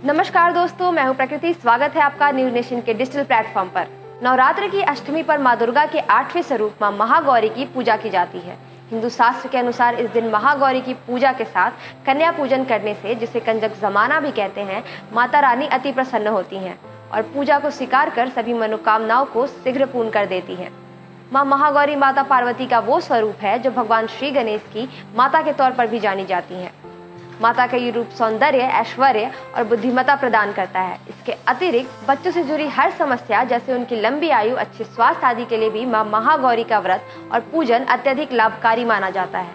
नमस्कार दोस्तों, मैं हूं प्रकृति। स्वागत है आपका न्यूज नेशन के डिजिटल प्लेटफॉर्म पर। नवरात्र की अष्टमी पर मां दुर्गा के 8वें स्वरूप मां महागौरी की पूजा की जाती है। हिंदू शास्त्र के अनुसार इस दिन महागौरी की पूजा के साथ कन्या पूजन करने से, जिसे कंजक जमाना भी कहते हैं, माता रानी अति प्रसन्न होती हैं और पूजा को स्वीकार कर सभी मनोकामनाओं को शीघ्र पूर्ण कर देती हैं। मां महागौरी माता पार्वती का वो स्वरूप है जो भगवान श्री गणेश की माता के तौर पर भी जानी जाती हैं। माता का ये रूप सौंदर्य, ऐश्वर्य और बुद्धिमत्ता प्रदान करता है। इसके अतिरिक्त बच्चों से जुड़ी हर समस्या, जैसे उनकी लंबी आयु, अच्छे स्वास्थ्य आदि के लिए भी मां महागौरी का व्रत और पूजन अत्यधिक लाभकारी माना जाता है।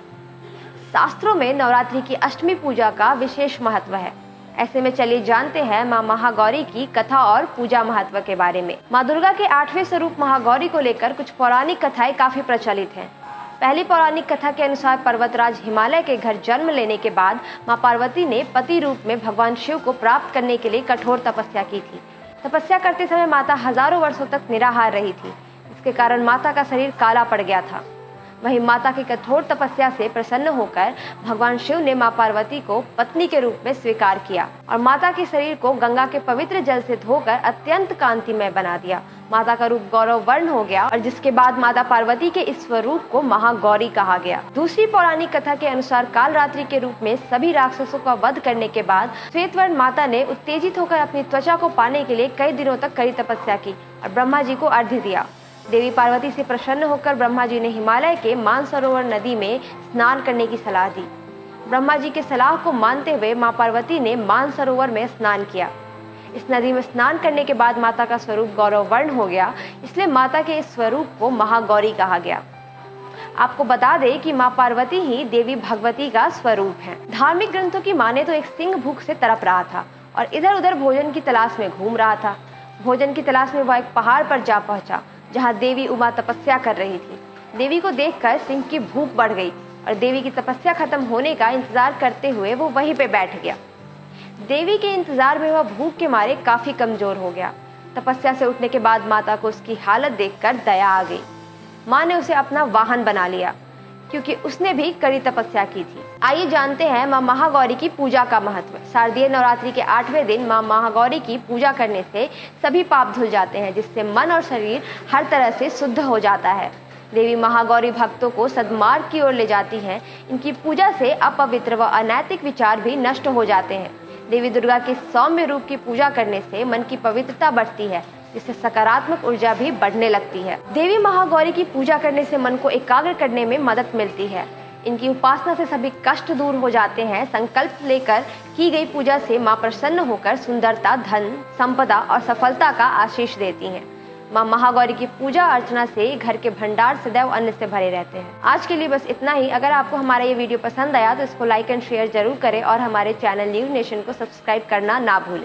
शास्त्रों में नवरात्रि की अष्टमी पूजा का विशेष महत्व है। ऐसे में चलिए जानते हैं मां महागौरी की कथा और पूजा महत्व के बारे में। मां दुर्गा के 8वें स्वरूप महागौरी को लेकर कुछ पौराणिक कथाएं काफी प्रचलित हैं। पहली पौराणिक कथा के अनुसार पर्वतराज हिमालय के घर जन्म लेने के बाद मां पार्वती ने पति रूप में भगवान शिव को प्राप्त करने के लिए कठोर तपस्या की थी। तपस्या करते समय माता हजारों वर्षों तक निराहार रही थी। इसके कारण माता का शरीर काला पड़ गया था। वहीं माता की कठोर तपस्या से प्रसन्न होकर भगवान शिव ने मां पार्वती को पत्नी के रूप में स्वीकार किया और माता के शरीर को गंगा के पवित्र जल से धोकर अत्यंत कांतिमय बना दिया। माता का रूप गौरव वर्ण हो गया और जिसके बाद माता पार्वती के इस स्वरूप को महागौरी कहा गया। दूसरी पौराणिक कथा के अनुसार कालरात्रि के रूप में सभी राक्षसों का वध करने के बाद श्वेतवर्ण माता ने उत्तेजित होकर अपनी त्वचा को पाने के लिए कई दिनों तक कड़ी तपस्या की और ब्रह्मा जी को अर्घ्य दिया। देवी पार्वती से प्रसन्न होकर ब्रह्मा जी ने हिमालय के मानसरोवर नदी में स्नान करने की सलाह दी। ब्रह्मा जी के सलाह को मानते हुए मां पार्वती ने मानसरोवर में स्नान किया। इस नदी में स्नान करने के बाद माता का स्वरूप गौरव वर्ण हो गया, इसलिए माता के इस स्वरूप को महागौरी कहा गया। आपको बता दें कि मां पार्वती ही देवी भगवती का स्वरूप है। धार्मिक ग्रंथों की माने तो एक सिंह भूख से तड़प रहा था और इधर उधर भोजन की तलाश में घूम रहा था। भोजन की तलाश में वह एक पहाड़ पर जा पहुंचा जहां देवी उमा तपस्या कर रही थी। देवी को देखकर सिंह की भूख बढ़ गई और देवी की तपस्या खत्म होने का इंतजार करते हुए वो वहीं पे बैठ गया। देवी के इंतजार में वह भूख के मारे काफी कमजोर हो गया। तपस्या से उठने के बाद माता को उसकी हालत देखकर दया आ गई। माँ ने उसे अपना वाहन बना लिया क्योंकि उसने भी कड़ी तपस्या की थी। आइए जानते हैं मां महागौरी की पूजा का महत्व। शारदीय नवरात्रि के 8वें दिन मां महागौरी की पूजा करने से सभी पाप धुल जाते हैं, जिससे मन और शरीर हर तरह से शुद्ध हो जाता है। देवी महागौरी भक्तों को सद्मार्ग की ओर ले जाती हैं। इनकी पूजा से अपवित्र व अनैतिक विचार भी नष्ट हो जाते हैं। देवी दुर्गा के सौम्य रूप की पूजा करने से मन की पवित्रता बढ़ती है, जिससे सकारात्मक ऊर्जा भी बढ़ने लगती है। देवी महागौरी की पूजा करने से मन को एकाग्र करने में मदद मिलती है। इनकी उपासना से सभी कष्ट दूर हो जाते हैं। संकल्प लेकर की गई पूजा से मां प्रसन्न होकर सुंदरता, धन, संपदा और सफलता का आशीष देती हैं। मां महागौरी की पूजा अर्चना से घर के भंडार सदैव अन्न से भरे रहते हैं। आज के लिए बस इतना ही। अगर आपको हमारा ये वीडियो पसंद आया तो इसको लाइक एंड शेयर जरूर करें और हमारे चैनल न्यूज नेशन को सब्सक्राइब करना ना भूलें।